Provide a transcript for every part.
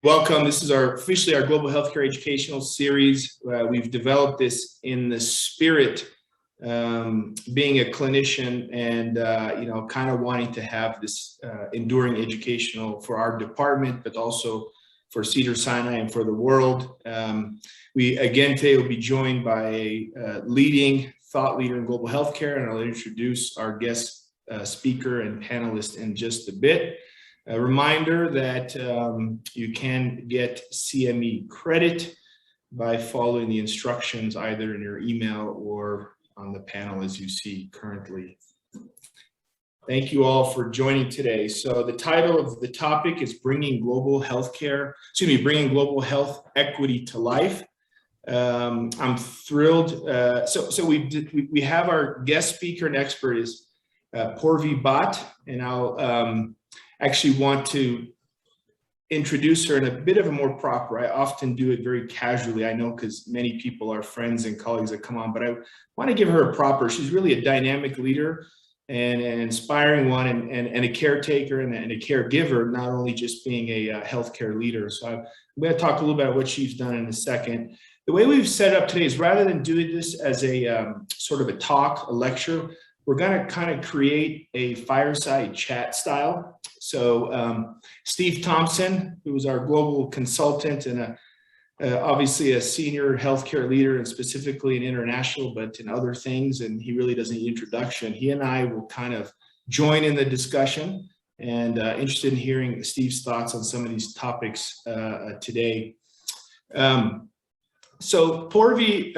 Welcome. This is officially our Global Healthcare Educational Series. We've developed this in the spirit, being a clinician and, kind of wanting to have this enduring educational for our department, but also for Cedars Sinai and for the world. We, again, today will be joined by a leading thought leader in global healthcare, and I'll introduce our guest speaker and panelist in just a bit. A reminder that you can get CME credit by following the instructions either in your email or on the panel as you see currently. Thank you all for joining today. So the title of the topic is bringing global health equity to life. I'm thrilled. So we have our guest speaker and expert is Paurvi Bhatt, and I'll actually want to introduce her in a bit of a more proper. I often do it very casually, I know, because many people are friends and colleagues that come on, but I want to give her a proper. She's really a dynamic leader and an inspiring one, and a caretaker and a caregiver, not only just being a healthcare leader. So I'm going to talk a little bit about what she's done in a second. The way we've set up today is rather than doing this as a sort of a talk, a lecture, we're going to kind of create a fireside chat style. So Steve Thompson, who is our global consultant and obviously a senior healthcare leader, and specifically in international, but in other things, and he really doesn't need introduction. He and I will kind of join in the discussion, and interested in hearing Steve's thoughts on some of these topics today. So Paurvi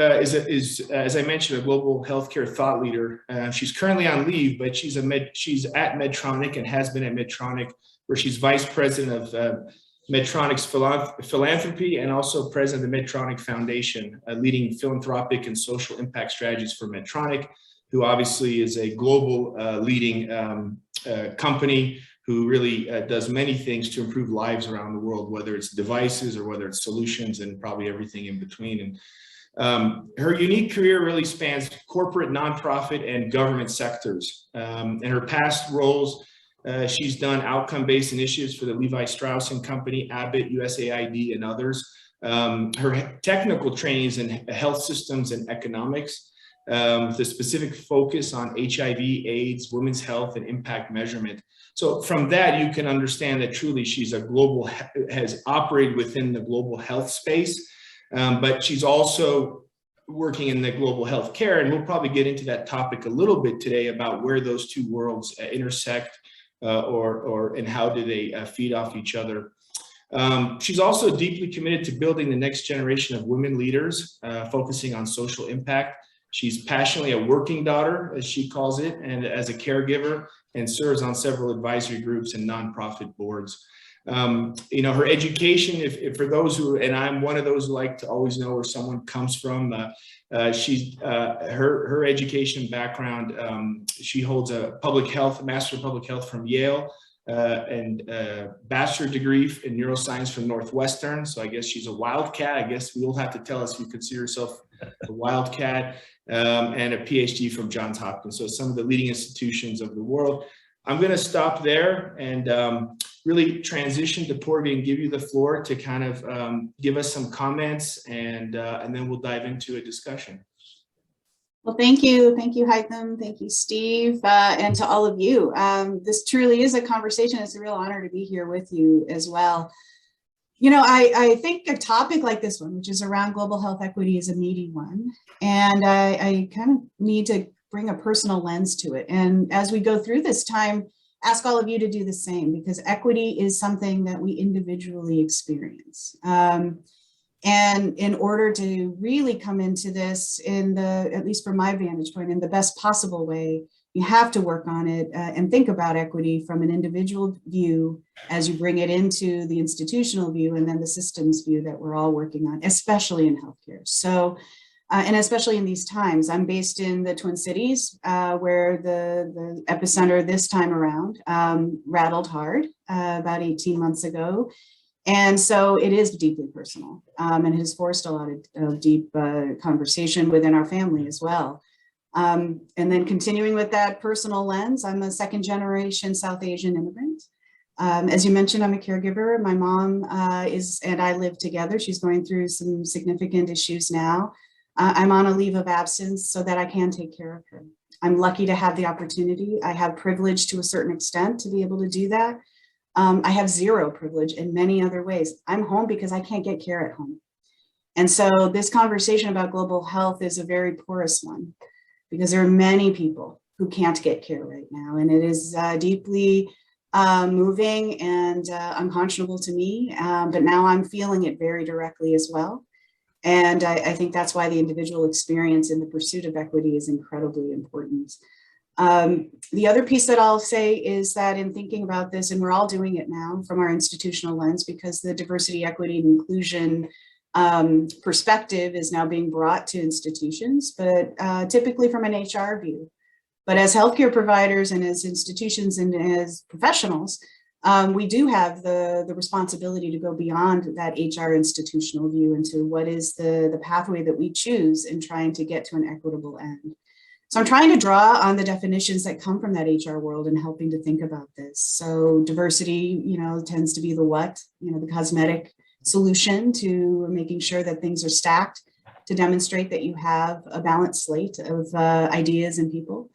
is, as I mentioned, a global healthcare thought leader. She's currently on leave, but she's at Medtronic and has been at Medtronic, where she's vice president of Medtronic's Philanthropy and also president of the Medtronic Foundation, leading philanthropic and social impact strategies for Medtronic, who obviously is a global leading company who really does many things to improve lives around the world, whether it's devices or whether it's solutions and probably everything in between. And her unique career really spans corporate, nonprofit, and government sectors. In her past roles, she's done outcome-based initiatives for the Levi Strauss and Co, Abbott, USAID, and others. Her technical training is in health systems and economics, with a specific focus on HIV, AIDS, women's health, and impact measurement. So from that, you can understand that truly she's has operated within the global health space, but she's also working in the global health care. And we'll probably get into that topic a little bit today about where those two worlds intersect and how do they feed off each other. She's also deeply committed to building the next generation of women leaders, focusing on social impact. She's passionately a working daughter, as she calls it, and as a caregiver, and serves on several advisory groups and nonprofit boards. Her education, if for those who, and I'm one of those who like to always know where someone comes from, her education background, she holds a Master of Public Health from Yale, and a bachelor degree in neuroscience from Northwestern. So I guess she's a wildcat. I guess you'll have to tell us if you consider yourself a wildcat, and a PhD from Johns Hopkins. So some of the leading institutions of the world. I'm going to stop there and really transition to Paurvi and give you the floor to kind of give us some comments, and then we'll dive into a discussion. Well, thank you, Haitham. Thank you, Steve, and to all of you. This truly is a conversation. It's a real honor to be here with you as well. I think a topic like this one, which is around global health equity, is a meaty one. And I kind of need to bring a personal lens to it. And as we go through this time, ask all of you to do the same, because equity is something that we individually experience. And in order to really come into this at least from my vantage point, in the best possible way, you have to work on it and think about equity from an individual view as you bring it into the institutional view and then the systems view that we're all working on, especially in healthcare. So, and especially in these times, I'm based in the Twin Cities, where the epicenter this time around rattled hard about 18 months ago. And so it is deeply personal, and has forced a lot of deep conversation within our family as well. And then continuing with that personal lens, I'm a second generation South Asian immigrant. As you mentioned, I'm a caregiver. My mom and I live together. She's going through some significant issues now. I'm on a leave of absence so that I can take care of her. I'm lucky to have the opportunity. I have privilege to a certain extent to be able to do that. I have zero privilege in many other ways. I'm home because I can't get care at home. And so this conversation about global health is a very porous one because there are many people who can't get care right now. And it is deeply moving and unconscionable to me, but now I'm feeling it very directly as well. And I think that's why the individual experience in the pursuit of equity is incredibly important. The other piece that I'll say is that in thinking about this, and we're all doing it now from our institutional lens, because the diversity, equity, and inclusion perspective is now being brought to institutions, but typically from an HR view. But as healthcare providers and as institutions and as professionals, we do have the responsibility to go beyond that HR institutional view into what is the pathway that we choose in trying to get to an equitable end. So I'm trying to draw on the definitions that come from that HR world and helping to think about this. So diversity, tends to be the what, the cosmetic solution to making sure that things are stacked to demonstrate that you have a balanced slate of ideas and people.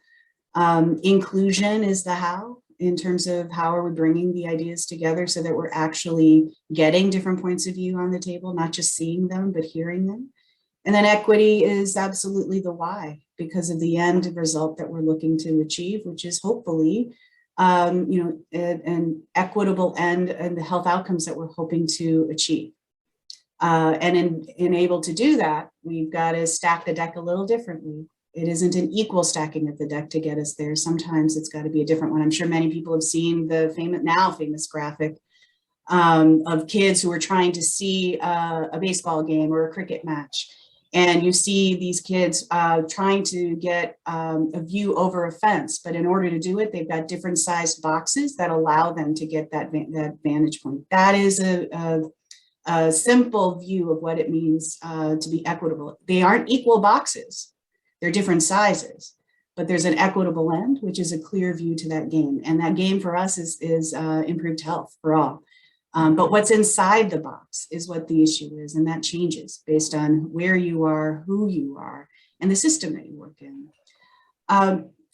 Inclusion is the how, in terms of how are we bringing the ideas together so that we're actually getting different points of view on the table, not just seeing them, but hearing them. And then equity is absolutely the why, because of the end result that we're looking to achieve, which is hopefully, an equitable end and the health outcomes that we're hoping to achieve. And in able to do that, we've got to stack the deck a little differently. It isn't an equal stacking of the deck to get us there. Sometimes it's got to be a different one. I'm sure many people have seen the famous graphic of kids who are trying to see a baseball game or a cricket match. And you see these kids trying to get a view over a fence. But in order to do it, they've got different sized boxes that allow them to get that vantage point. That is a simple view of what it means to be equitable. They aren't equal boxes. They're different sizes, but there's an equitable end, which is a clear view to that game. And that game for us is improved health for all. But what's inside the box is what the issue is, and that changes based on where you are, who you are, and the system that you work in.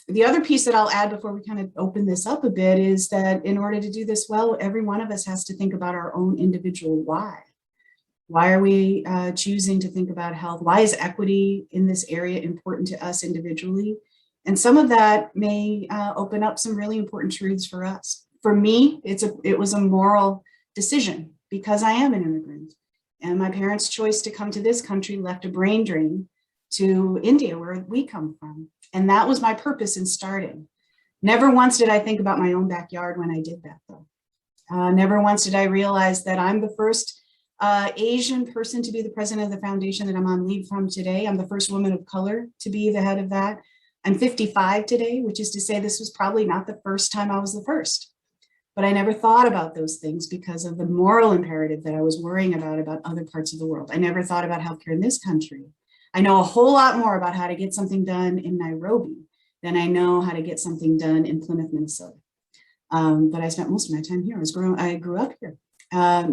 The other piece that I'll add before we kind of open this up a bit is that in order to do this well, every one of us has to think about our own individual why. Why are we choosing to think about health? Why is equity in this area important to us individually? And some of that may open up some really important truths for us. For me, it was a moral decision because I am an immigrant. And my parents' choice to come to this country left a brain drain to India, where we come from. And that was my purpose in starting. Never once did I think about my own backyard when I did that, though. Never once did I realize that I'm the first Asian person to be the president of the foundation that I'm on leave from today. I'm the first woman of color to be the head of that. I'm 55 today, which is to say this was probably not the first time I was the first. But I never thought about those things because of the moral imperative that I was worrying about other parts of the world. I never thought about healthcare in this country. I know a whole lot more about how to get something done in Nairobi than I know how to get something done in Plymouth, Minnesota. But I spent most of my time here. I grew up here.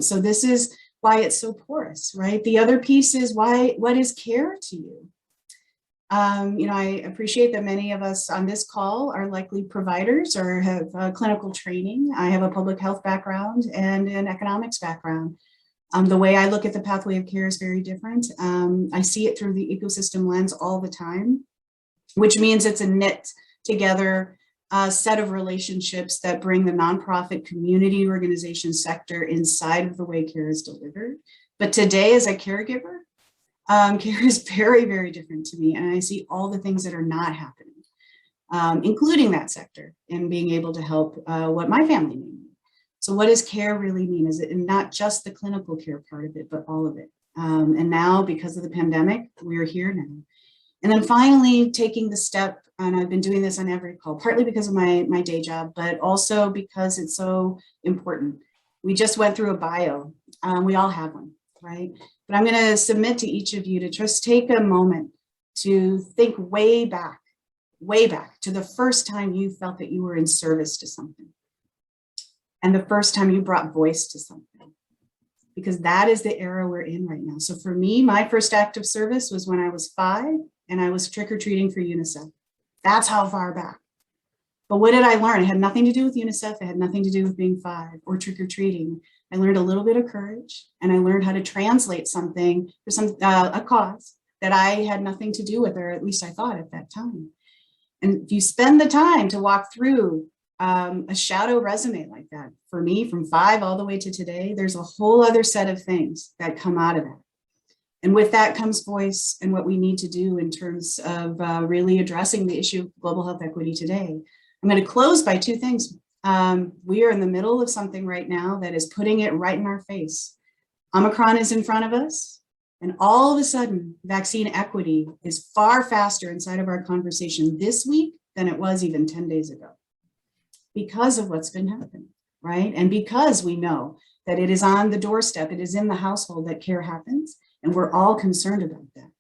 So this is why it's so porous, right? The other piece is what is care to you? I appreciate that many of us on this call are likely providers or have clinical training. I have a public health background and an economics background. The way I look at the pathway of care is very different. I see it through the ecosystem lens all the time, which means it's a knit together set of relationships that bring the nonprofit community organization sector inside of the way care is delivered. But today, as a caregiver, care is very, very different to me. And I see all the things that are not happening, including that sector and being able to help what my family needs. So what does care really mean? Is it not just the clinical care part of it, but all of it? And now, because of the pandemic, we're here now. And then finally, taking the step, and I've been doing this on every call, partly because of my day job, but also because it's so important. We just went through a bio. We all have one, right? But I'm going to submit to each of you to just take a moment to think way back to the first time you felt that you were in service to something. and the first time you brought voice to something, because that is the era we're in right now. So for me, my first act of service was when I was 5 and I was trick-or-treating for UNICEF. That's how far back. But what did I learn? It had nothing to do with UNICEF. It had nothing to do with being 5 or trick-or-treating. I learned a little bit of courage, and I learned how to translate something for a cause that I had nothing to do with, or at least I thought at that time. And if you spend the time to walk through a shadow resume like that, for me, from 5 all the way to today, there's a whole other set of things that come out of that. And with that comes voice and what we need to do in terms of really addressing the issue of global health equity today. I'm going to close by 2 things. We are in the middle of something right now that is putting it right in our face. Omicron is in front of us, and all of a sudden, vaccine equity is far faster inside of our conversation this week than it was even 10 days ago, because of what's been happening, right? And because we know that it is on the doorstep, it is in the household that care happens, and we're all concerned about that,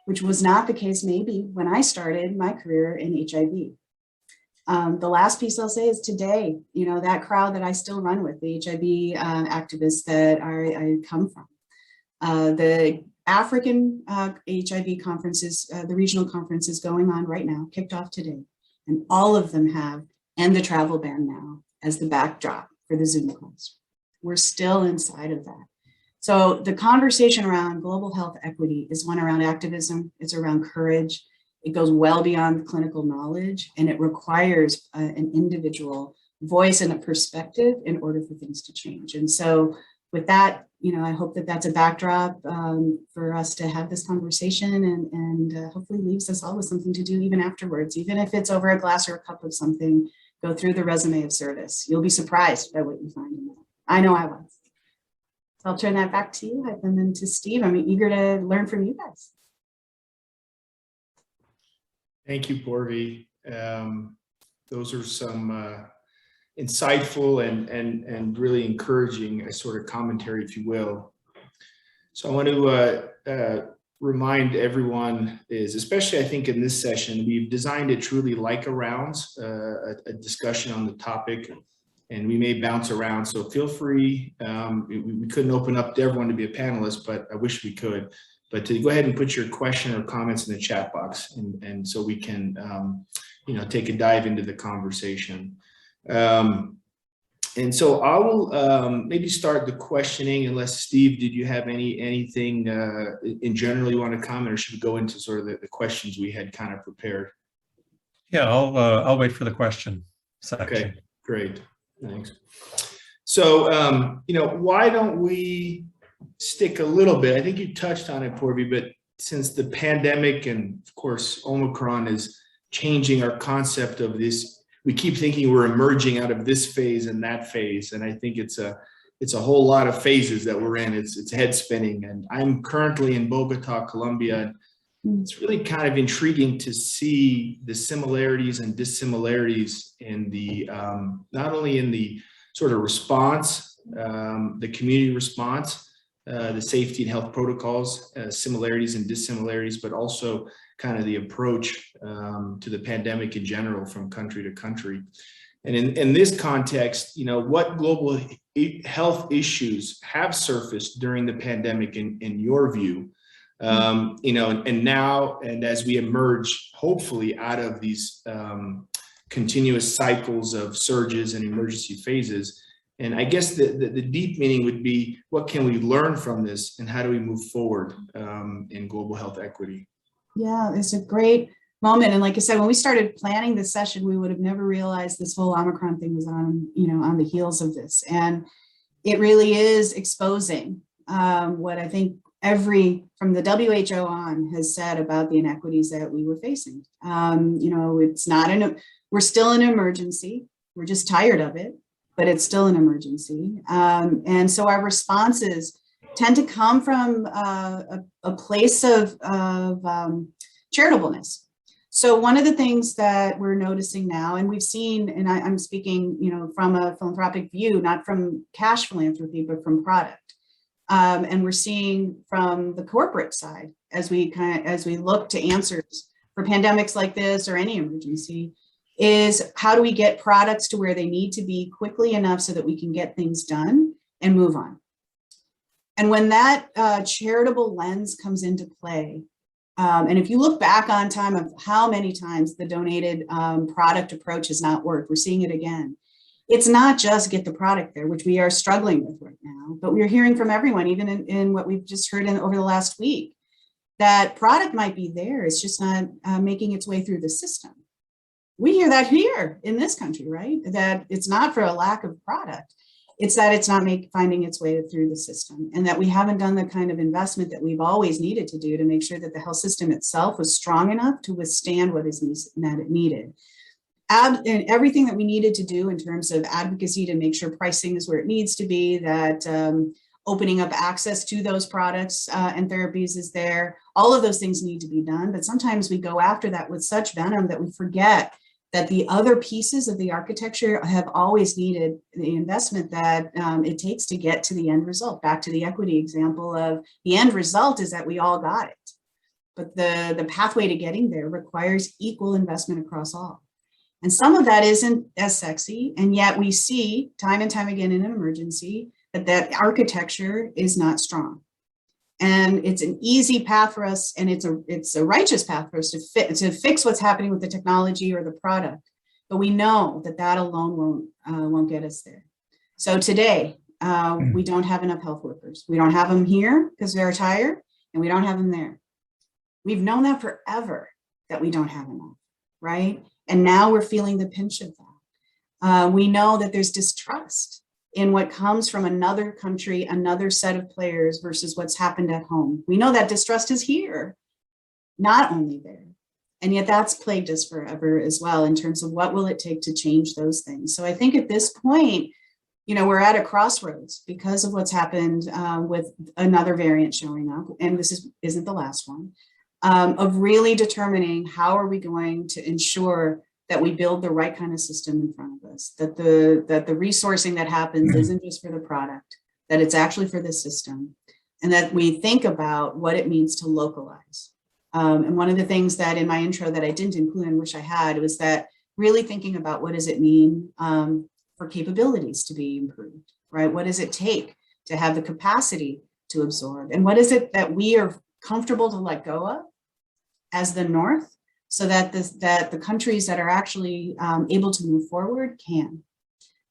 which was not the case maybe when I started my career in HIV. The last piece I'll say is today, you know, that crowd that I still run with, the HIV activists that I come from, the African HIV conferences, the regional conferences going on right now, kicked off today, and all of them have end the travel ban now as the backdrop for the Zoom calls. We're still inside of that. So the conversation around global health equity is one around activism, it's around courage. It goes well beyond clinical knowledge, and it requires an individual voice and a perspective in order for things to change. And so with that, you know, I hope that that's a backdrop for us to have this conversation, and hopefully leaves us all with something to do even afterwards, even if it's over a glass or a cup of something. Go through the resume of service. You'll be surprised by what you find in that. I know I was. So I'll turn that back to you, and then to Steve. I'm eager to learn from you guys. Thank you, Paurvi. Those are some insightful and really encouraging sort of commentary, if you will. So I want to remind everyone especially I think in this session, we've designed it truly like a rounds, a discussion on the topic, and we may bounce around. So feel free. We couldn't open up to everyone to be a panelist, but I wish we could. But to go ahead and put your question or comments in the chat box, and so we can, you know, take a dive into the conversation. And so I will maybe start the questioning, unless Steve, did you have anything in general you want to comment, or should we go into sort of the questions we had kind of prepared? Yeah, I'll wait for the question section. Okay, great, thanks. So, you know, why don't we stick a little bit, I think you touched on it, Paurvi, but since the pandemic and of course Omicron is changing our concept of this, we keep thinking we're emerging out of this phase and that phase, and I think it's a whole lot of phases that we're in. It's head spinning, and I'm currently in Bogota, Colombia, and it's really kind of intriguing to see the similarities and dissimilarities in the not only in the sort of response, the community response, the safety and health protocols, similarities and dissimilarities, but also kind of the approach to the pandemic in general from country to country. And in this context, you know, what global health issues have surfaced during the pandemic in your view? You know, and now, and as we emerge, hopefully out of these continuous cycles of surges and emergency phases. And I guess the deep meaning would be, what can we learn from this, and how do we move forward in global health equity? Yeah, it's a great moment. And like I said, when we started planning this session, we would have never realized this whole Omicron thing was on, you know, on the heels of this. And it really is exposing what I think from the WHO on has said about the inequities that we were facing. You know, it's not we're still in an emergency. We're just tired of it, but it's still an emergency. And so our responses tend to come from a place of charitableness. So one of the things that we're noticing now, and we've seen, and I'm speaking, you know, from a philanthropic view, not from cash philanthropy, but from product. And we're seeing from the corporate side, as we look to answers for pandemics like this or any emergency, is how do we get products to where they need to be quickly enough so that we can get things done and move on. And when that charitable lens comes into play, and if you look back on time of how many times the donated product approach has not worked, we're seeing it again. It's not just get the product there, which we are struggling with right now, but we're hearing from everyone, even in what we've just heard over the last week, that product might be there, it's just not making its way through the system. We hear that here in this country, right? That it's not for a lack of product. It's that it's not finding its way through the system, and that we haven't done the kind of investment that we've always needed to do to make sure that the health system itself was strong enough to withstand what is needed. And everything that we needed to do in terms of advocacy to make sure pricing is where it needs to be, that opening up access to those products and therapies is there. All of those things need to be done, but sometimes we go after that with such venom that we forget that the other pieces of the architecture have always needed the investment that it takes to get to the end result. Back to the equity example of the end result is that we all got it, but the pathway to getting there requires equal investment across all. And some of that isn't as sexy, and yet we see time and time again in an emergency that architecture is not strong. And it's an easy path for us, and it's a righteous path for us to fix what's happening with the technology or the product. But we know that alone won't get us there. So today, we don't have enough health workers. We don't have them here because they're retired, and we don't have them there. We've known that forever, that we don't have enough, right? And now we're feeling the pinch of that. We know that there's distrust in what comes from another country, another set of players versus what's happened at home. We know that distrust is here, not only there. And yet that's plagued us forever as well in terms of what will it take to change those things. So I think at this point, we're at a crossroads because of what's happened with another variant showing up. And this isn't the last one. Of really determining how are we going to ensure that we build the right kind of system in front of us, that the resourcing that happens isn't just for the product, that it's actually for the system, and that we think about what it means to localize. And one of the things that in my intro that I didn't include and wish I had was that really thinking about what does it mean for capabilities to be improved, right? What does it take to have the capacity to absorb? And what is it that we are comfortable to let go of as the North, so that the countries that are actually able to move forward can.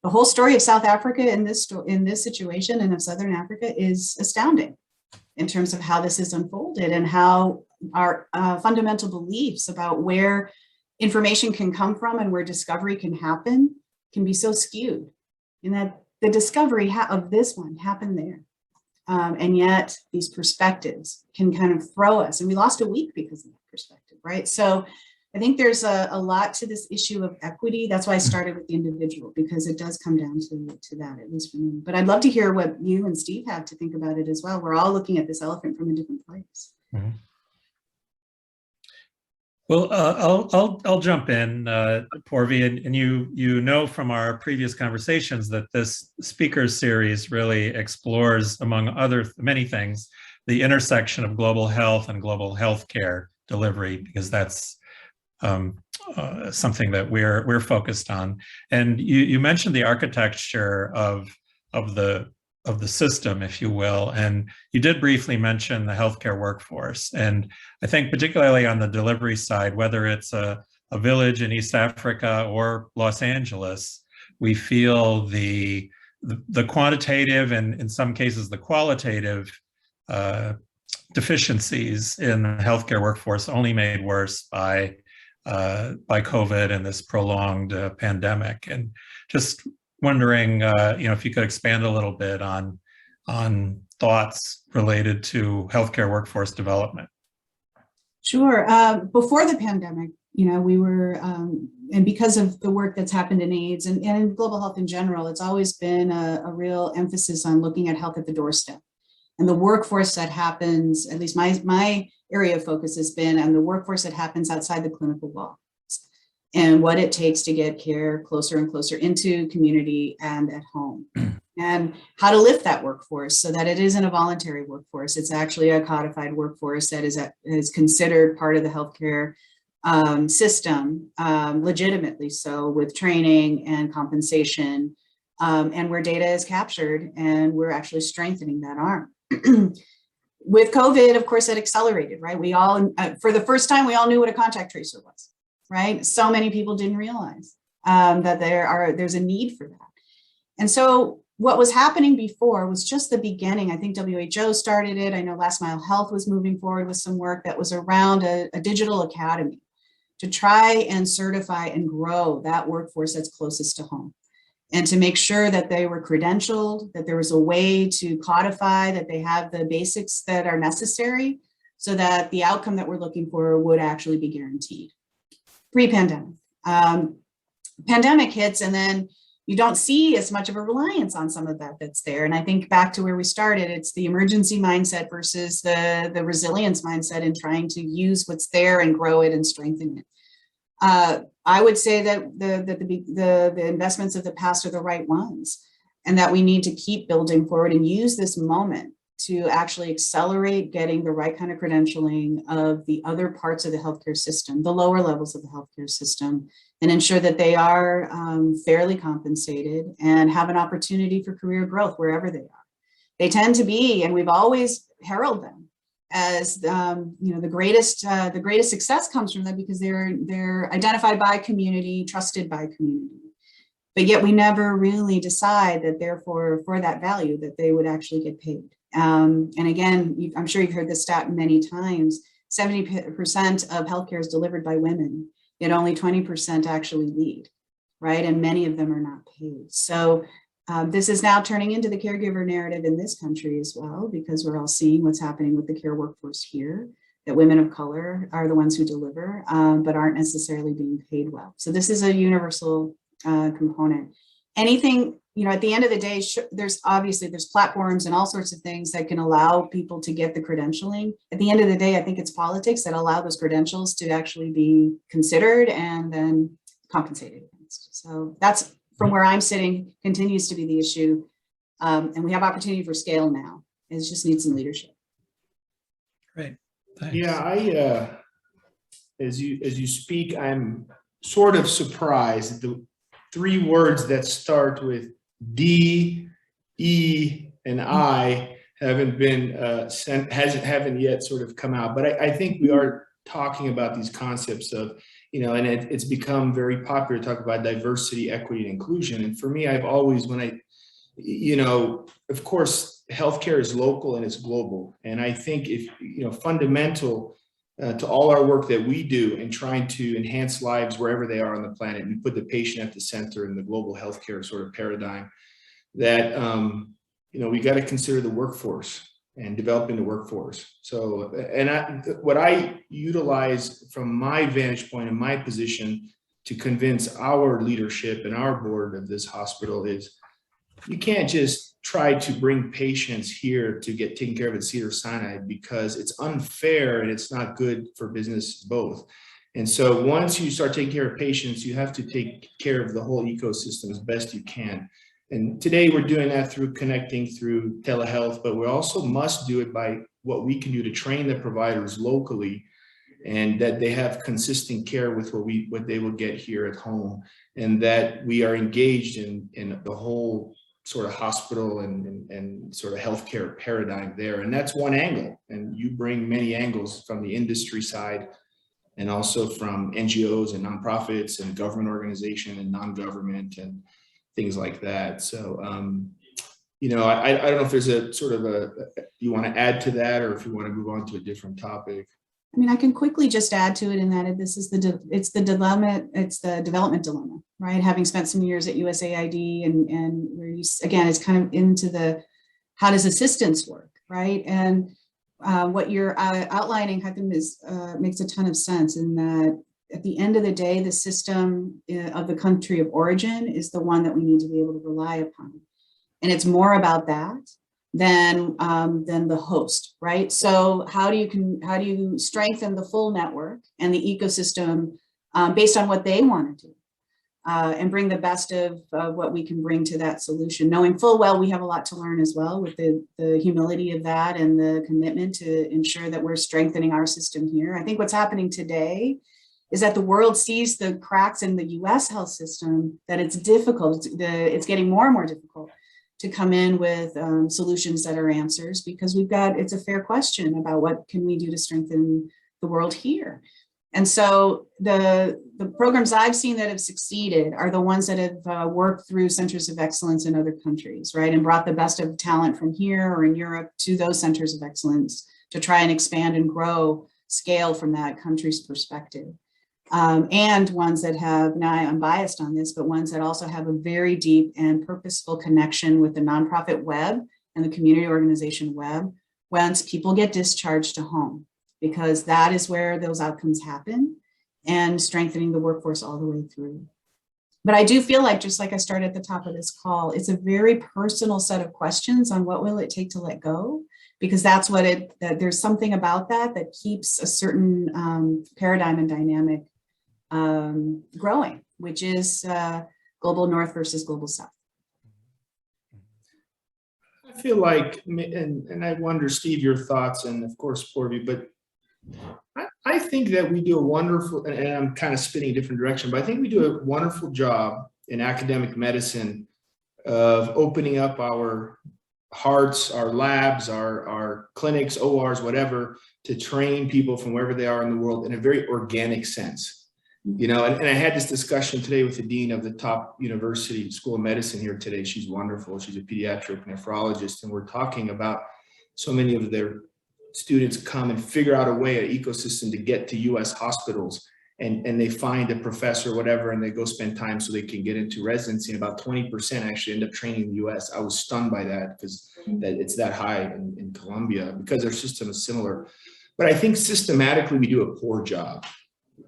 The whole story of South Africa in this situation and of Southern Africa is astounding in terms of how this is unfolded and how our fundamental beliefs about where information can come from and where discovery can happen can be so skewed, and that the discovery of this one happened there. And yet these perspectives can kind of throw us, and we lost a week because of that perspective, right? So I think there's a lot to this issue of equity. That's why I started with the individual, because it does come down to that, at least for me. But I'd love to hear what you and Steve have to think about it as well. We're all looking at this elephant from a different place. Mm-hmm. Well, I'll jump in, Paurvi, and you know from our previous conversations that this speakers series really explores, among other many things, the intersection of global health and global healthcare delivery, because that's something that we're focused on. And you mentioned the architecture of the system, if you will, and you did briefly mention the healthcare workforce. And I think particularly on the delivery side, whether it's a village in East Africa or Los Angeles, we feel the quantitative and in some cases the qualitative deficiencies in the healthcare workforce only made worse by COVID and this prolonged pandemic. And just wondering, if you could expand a little bit on thoughts related to healthcare workforce development. Sure. Before the pandemic, we were, and because of the work that's happened in AIDS and in global health in general, it's always been a real emphasis on looking at health at the doorstep. And the workforce that happens, at least my area of focus has been on the workforce that happens outside the clinical walls, and what it takes to get care closer and closer into community and at home, and how to lift that workforce so that it isn't a voluntary workforce. It's actually a codified workforce that is considered part of the healthcare system, legitimately so, with training and compensation, and where data is captured, and we're actually strengthening that arm. With COVID, of course, it accelerated, right? We all, for the first time, we all knew what a contact tracer was, right? So many people didn't realize that there's a need for that. And so what was happening before was just the beginning. I think WHO started it. I know Last Mile Health was moving forward with some work that was around a digital academy to try and certify and grow that workforce that's closest to home, and to make sure that they were credentialed, that there was a way to codify, that they have the basics that are necessary so that the outcome that we're looking for would actually be guaranteed. Pre-pandemic. Pandemic hits, and then you don't see as much of a reliance on some of that that's there. And I think back to where we started, it's the emergency mindset versus the resilience mindset, in trying to use what's there and grow it and strengthen it. I would say that the investments of the past are the right ones, and that we need to keep building forward and use this moment to actually accelerate getting the right kind of credentialing of the other parts of the healthcare system, the lower levels of the healthcare system, and ensure that they are fairly compensated and have an opportunity for career growth wherever they are. They tend to be, and we've always heralded them as the greatest success comes from them, because they're identified by community, trusted by community. But yet we never really decide that therefore for that value that they would actually get paid. And again, I'm sure you've heard this stat many times, 70% of healthcare is delivered by women, yet only 20% actually lead, right? And many of them are not paid. So this is now turning into the caregiver narrative in this country as well, because we're all seeing what's happening with the care workforce here, that women of color are the ones who deliver, but aren't necessarily being paid well. So this is a universal component. Anything, at the end of the day, there's platforms and all sorts of things that can allow people to get the credentialing. At the end of the day, I think it's politics that allow those credentials to actually be considered and then compensated against. So that's, from where I'm sitting, continues to be the issue. And we have opportunity for scale now. It just needs some leadership. Great, thanks. Yeah, as you speak, I'm sort of surprised. The three words that start with D, E, and I haven't yet sort of come out. But I think we are talking about these concepts of, and it's become very popular to talk about diversity, equity, and inclusion. And for me, I've always, of course, healthcare is local and it's global. And I think if, fundamental to all our work that we do in trying to enhance lives wherever they are on the planet, and put the patient at the center in the global healthcare sort of paradigm, that, we got to consider the workforce and developing the workforce. So, what I utilize from my vantage point and my position to convince our leadership and our board of this hospital is, you can't just try to bring patients here to get taken care of at Cedars Sinai, because it's unfair and it's not good for business both. And so once you start taking care of patients, you have to take care of the whole ecosystem as best you can. And today we're doing that through connecting through telehealth, but we also must do it by what we can do to train the providers locally, and that they have consistent care with what they will get here at home, and that we are engaged in the whole sort of hospital and sort of healthcare paradigm there. And that's one angle. And you bring many angles from the industry side, and also from NGOs and nonprofits and government organization and non-government and things like that. So, I don't know if there's a sort of you want to add to that, or if you want to move on to a different topic. I mean, I can quickly just add to it in that it's the development dilemma, right? Having spent some years at USAID and where again, it's kind of into how does assistance work, right? And what you're outlining, Hatem, makes a ton of sense, in that at the end of the day, the system of the country of origin is the one that we need to be able to rely upon. And it's more about that than the host, right? So how do you strengthen the full network and the ecosystem based on what they want to do, and bring the best of what we can bring to that solution, knowing full well we have a lot to learn as well, with the humility of that and the commitment to ensure that we're strengthening our system here. I think what's happening today is that the world sees the cracks in the US health system, that it's difficult, it's getting more and more difficult to come in with solutions that are answers, because it's a fair question about what can we do to strengthen the world here. And so the programs I've seen that have succeeded are the ones that have worked through centers of excellence in other countries, right? And brought the best of talent from here or in Europe to those centers of excellence to try and expand and grow scale from that country's perspective. And ones that have, now I'm biased on this, but ones that also have a very deep and purposeful connection with the nonprofit web and the community organization web once people get discharged to home, because that is where those outcomes happen, and strengthening the workforce all the way through. But I do feel like, just like I started at the top of this call, it's a very personal set of questions on what will it take to let go, because that's what there's something about that keeps a certain paradigm and dynamic growing, which is global North versus global South. I feel like, and I wonder, Steve, your thoughts, and of course, Paurvi, but I think that we do a wonderful, and I'm kind of spinning a different direction, but I think we do a wonderful job in academic medicine of opening up our hearts, our labs, our clinics, ORs, whatever, to train people from wherever they are in the world in a very organic sense. You know, and I had this discussion today with the dean of the top university school of medicine here today. She's wonderful. She's a pediatric nephrologist, and we're talking about so many of their students come and figure out a way, an ecosystem to get to US hospitals, and they find a professor, whatever, and they go spend time so they can get into residency. And about 20% actually end up training in the US. I was stunned by that, because it's that high in Colombia, because their system is similar. But I think systematically we do a poor job.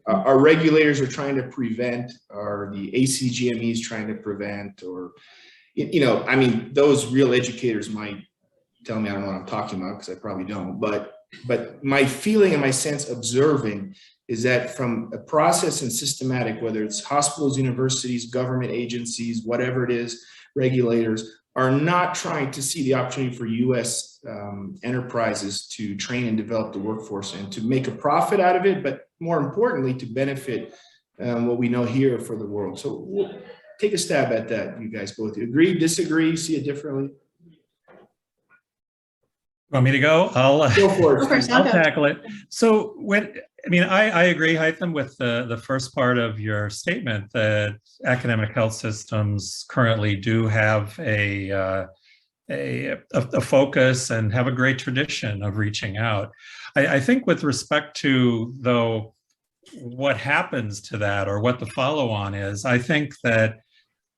Our regulators are trying to prevent, or the ACGME is trying to prevent, or, you know, I mean, those real educators might tell me I don't know what I'm talking about, because I probably don't. But my feeling and my sense observing is that from a process and systematic, whether it's hospitals, universities, government agencies, whatever it is, regulators are not trying to see the opportunity for US enterprises to train and develop the workforce and to make a profit out of it, but more importantly, to benefit what we know here for the world. So we'll take a stab at that, you guys both. Agree, disagree, see it differently? Want me to go? I'll go for it. I'll tackle it. So I agree, Hytham, with the first part of your statement, that academic health systems currently do have a focus and have a great tradition of reaching out. I think with respect to, though, what happens to that or what the follow-on is, I think that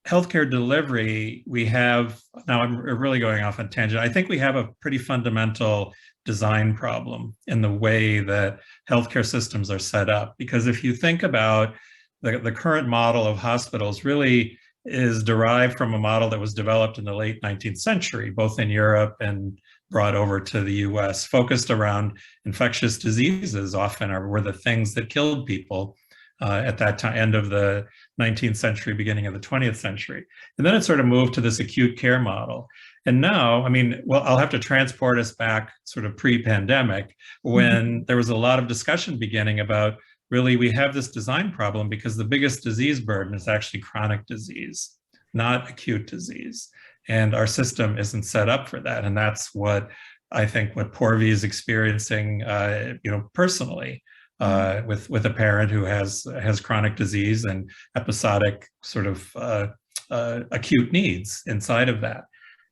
healthcare delivery, we have, now I'm really going off on a tangent, I think we have a pretty fundamental design problem in the way that healthcare systems are set up. Because if you think about the current model of hospitals, really is derived from a model that was developed in the late 19th century, both in Europe and brought over to the US, focused around infectious diseases, often were the things that killed people at that time, end of the 19th century, beginning of the 20th century. And then it sort of moved to this acute care model. And now, I'll have to transport us back sort of pre-pandemic, when there was a lot of discussion beginning about, really, we have this design problem because the biggest disease burden is actually chronic disease, not acute disease. And our system isn't set up for that. And that's what I think what Paurvi is experiencing, personally, with a parent who has chronic disease and episodic sort of acute needs inside of that.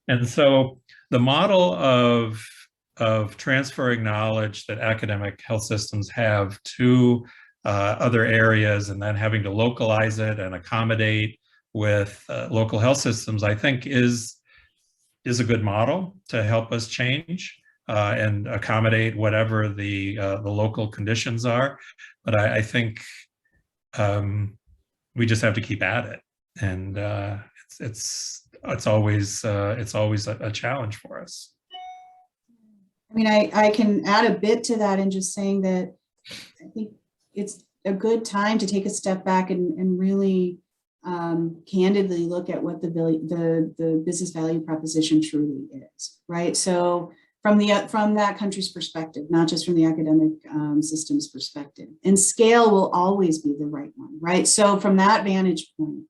And so the model of transferring knowledge that academic health systems have to other areas, and then having to localize it and accommodate with local health systems, I think is a good model to help us change and accommodate whatever the local conditions are. But I think we just have to keep at it, and it's always a challenge for us. I can add a bit to that in just saying that I think it's a good time to take a step back and really candidly look at what the business value proposition truly is, right? So from that country's perspective, not just from the academic system's perspective. And scale will always be the right one, right? So from that vantage point,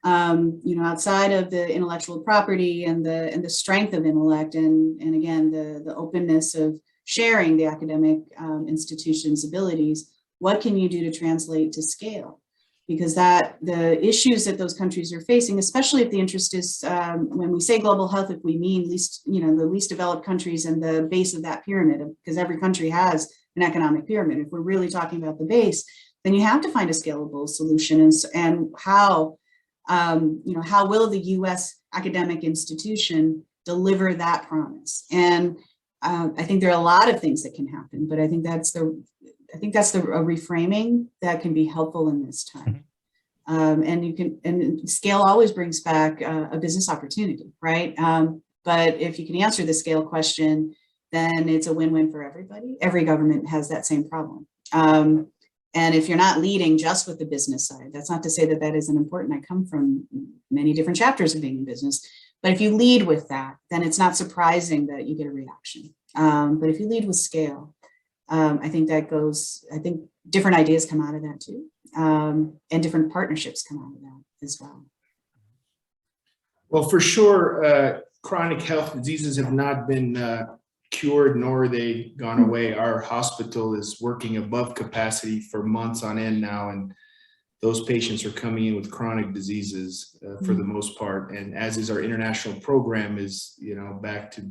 outside of the intellectual property and the strength of intellect, and again the openness of sharing the academic institution's abilities, what can you do to translate to scale? Because the issues that those countries are facing, especially if the interest is, when we say global health, if we mean the least developed countries and the base of that pyramid, because every country has an economic pyramid. If we're really talking about the base, then you have to find a scalable solution. And how will the U.S. academic institution deliver that promise? And I think there are a lot of things that can happen, but I think that's a reframing that can be helpful in this time. And scale always brings back a business opportunity, right? But if you can answer the scale question, then it's a win-win for everybody. Every government has that same problem. And if you're not leading just with the business side, that's not to say that that isn't important. I come from many different chapters of being in business, but if you lead with that, then it's not surprising that you get a reaction. But if you lead with scale, I think different ideas come out of that too. And different partnerships come out of that as well. Well, for sure, chronic health diseases have not been cured, nor are they gone away. Our hospital is working above capacity for months on end now, and those patients are coming in with chronic diseases for the most part. And as is our international program, is back to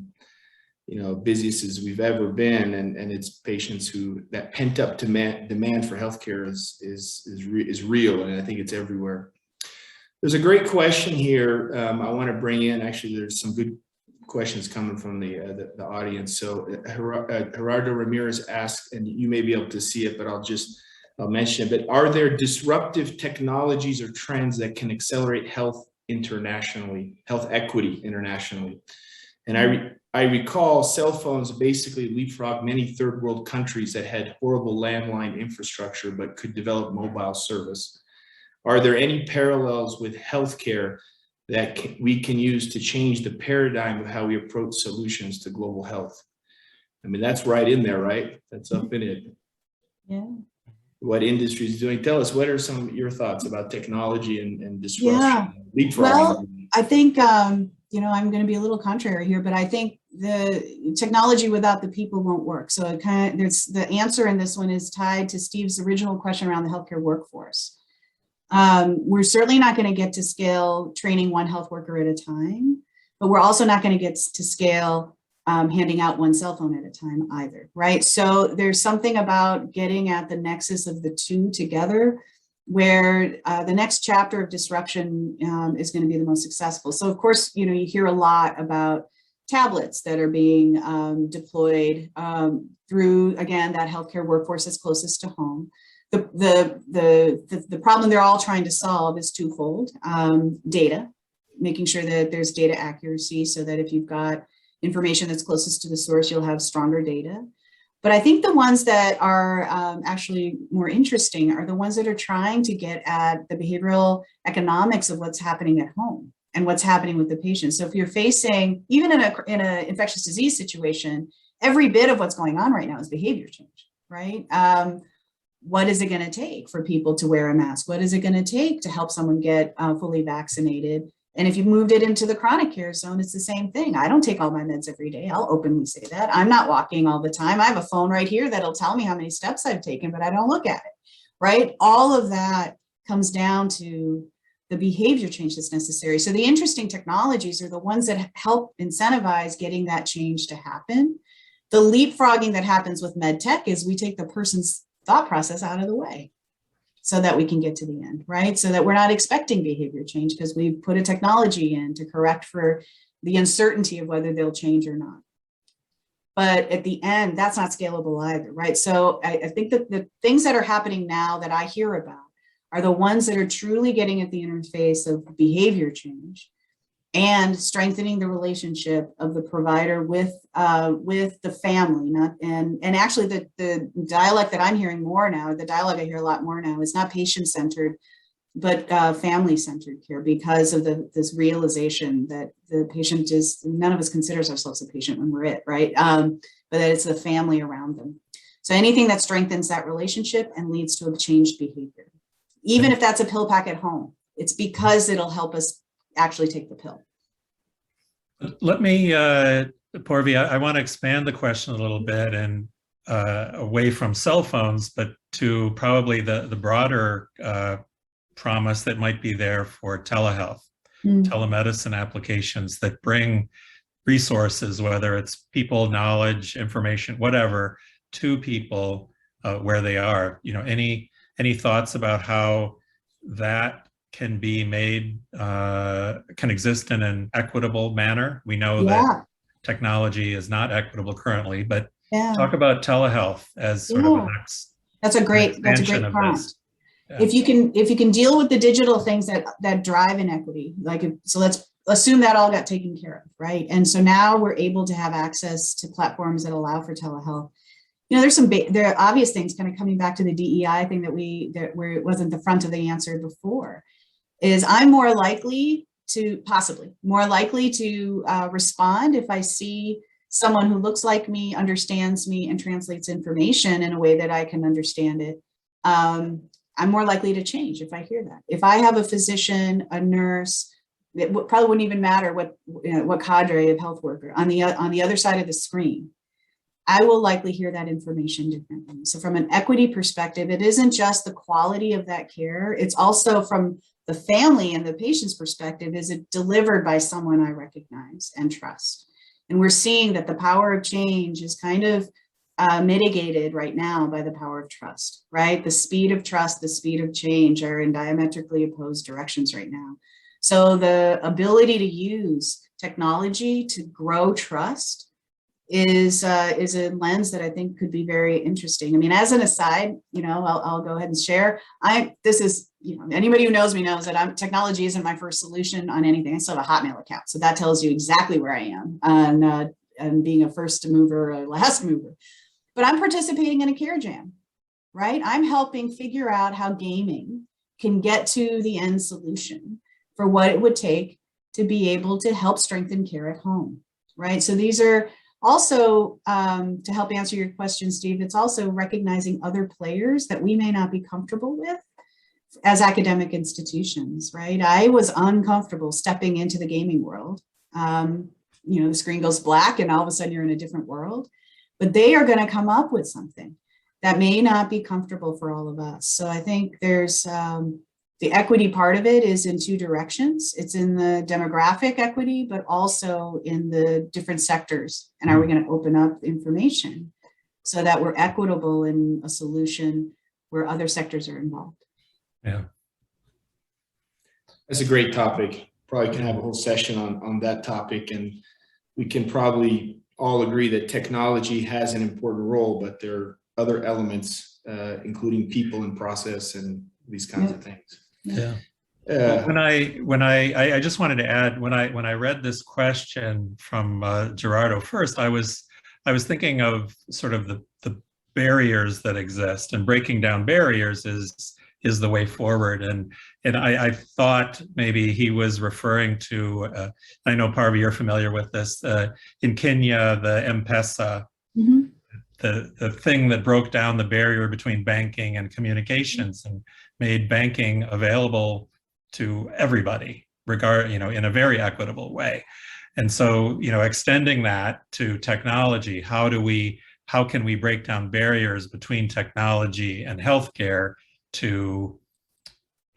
busiest as we've ever been, and it's patients who that pent up demand for healthcare is real, and I think it's everywhere. There's a great question here I want to bring in. Actually, there's some good questions coming from the audience. So Gerardo Ramirez asked, and you may be able to see it, but I'll mention it. But are there disruptive technologies or trends that can accelerate health internationally, health equity internationally? And I recall cell phones basically leapfrogged many third world countries that had horrible landline infrastructure but could develop mobile service. Are there any parallels with healthcare that we can use to change the paradigm of how we approach solutions to global health? I mean, that's right in there, right? That's up in it. Yeah. What industry is doing? Tell us, what are some of your thoughts about technology and disruption? Yeah. Leapfrogging? Well, I think, I'm going to be a little contrary here, but I think the technology without the people won't work. So there's the answer in this one is tied to Steve's original question around the healthcare workforce. We're certainly not going to get to scale training one health worker at a time, but we're also not going to get to scale handing out one cell phone at a time either, right? So there's something about getting at the nexus of the two together, where the next chapter of disruption is going to be the most successful. So of course, you hear a lot about tablets that are being deployed through, again, that healthcare workforce that's closest to home. The problem they're all trying to solve is twofold: data, making sure that there's data accuracy, so that if you've got information that's closest to the source, you'll have stronger data. But I think the ones that are actually more interesting are the ones that are trying to get at the behavioral economics of what's happening at home and what's happening with the patient. So if you're facing, even in an infectious disease situation, every bit of what's going on right now is behavior change, right? What is it going to take for people to wear a mask? What is it going to take to help someone get fully vaccinated? And if you moved it into the chronic care zone, it's the same thing. I don't take all my meds every day. I'll openly say that. I'm not walking all the time. I have a phone right here that'll tell me how many steps I've taken, but I don't look at it, right? All of that comes down to the behavior change that's necessary. So the interesting technologies are the ones that help incentivize getting that change to happen. The leapfrogging that happens with med tech is we take the person's thought process out of the way, so that we can get to the end, right? So that we're not expecting behavior change because we put a technology in to correct for the uncertainty of whether they'll change or not. But at the end, that's not scalable either, right? So I think that the things that are happening now that I hear about are the ones that are truly getting at the interface of behavior change and strengthening the relationship of the provider with the family. And actually the dialect that I'm hearing more now, the dialogue I hear a lot more now, is not patient-centered but family-centered care, because of this realization that the patient is, none of us considers ourselves a patient when we're it, right? But that it's the family around them. So anything that strengthens that relationship and leads to a changed behavior, even if that's a pill pack at home, it's because it'll help us actually take the pill. Let me, Paurvi, I want to expand the question a little bit and away from cell phones, but to probably the broader promise that might be there for telehealth, telemedicine applications that bring resources, whether it's people, knowledge, information, whatever, to people where they are. You know, any thoughts about how that can be made, can exist in an equitable manner? We know that technology is not equitable currently, but talk about telehealth as sort of a next. That's a great prompt. Yeah. If you can deal with the digital things that drive inequity, so let's assume that all got taken care of, right? And so now we're able to have access to platforms that allow for telehealth. You know, there are obvious things, kind of coming back to the DEI thing where it wasn't the front of the answer before, is I'm possibly more likely to respond if I see someone who looks like me, understands me, and translates information in a way that I can understand it. I'm more likely to change if I hear that. If I have a physician, a nurse, it probably wouldn't even matter what cadre of health worker on the other side of the screen, I will likely hear that information differently. So from an equity perspective, it isn't just the quality of that care, it's also from the family and the patient's perspective, is it delivered by someone I recognize and trust? And we're seeing that the power of change is kind of mitigated right now by the power of trust, right? The speed of trust, the speed of change are in diametrically opposed directions right now. So the ability to use technology to grow trust is a lens that I think could be very interesting. I mean, as an aside, you know, I'll go ahead and share. Anybody who knows me knows that technology isn't my first solution on anything. I still have a Hotmail account, so that tells you exactly where I am on being a first mover or last mover. But I'm participating in a care jam, right? I'm helping figure out how gaming can get to the end solution for what it would take to be able to help strengthen care at home, right? So these are also, to help answer your question, Steve, it's also recognizing other players that we may not be comfortable with as academic institutions, right? I was uncomfortable stepping into the gaming world. The screen goes black and all of a sudden you're in a different world, but they are going to come up with something that may not be comfortable for all of us. So I think there's the equity part of it is in two directions. It's in the demographic equity, but also in the different sectors. And are we going to open up information so that we're equitable in a solution where other sectors are involved? Yeah. That's a great topic. Probably can have a whole session on that topic, and we can probably all agree that technology has an important role, but there are other elements, including people and process and these kinds of things. Yeah. I just wanted to add, when I read this question from Gerardo first, I was thinking of sort of the barriers that exist, and breaking down barriers is the way forward. And I thought maybe he was referring to, I know Paurvi, you're familiar with this, in Kenya, the M-Pesa, the thing that broke down the barrier between banking and communications and made banking available to everybody, in a very equitable way. And so, extending that to technology, how can we break down barriers between technology and healthcare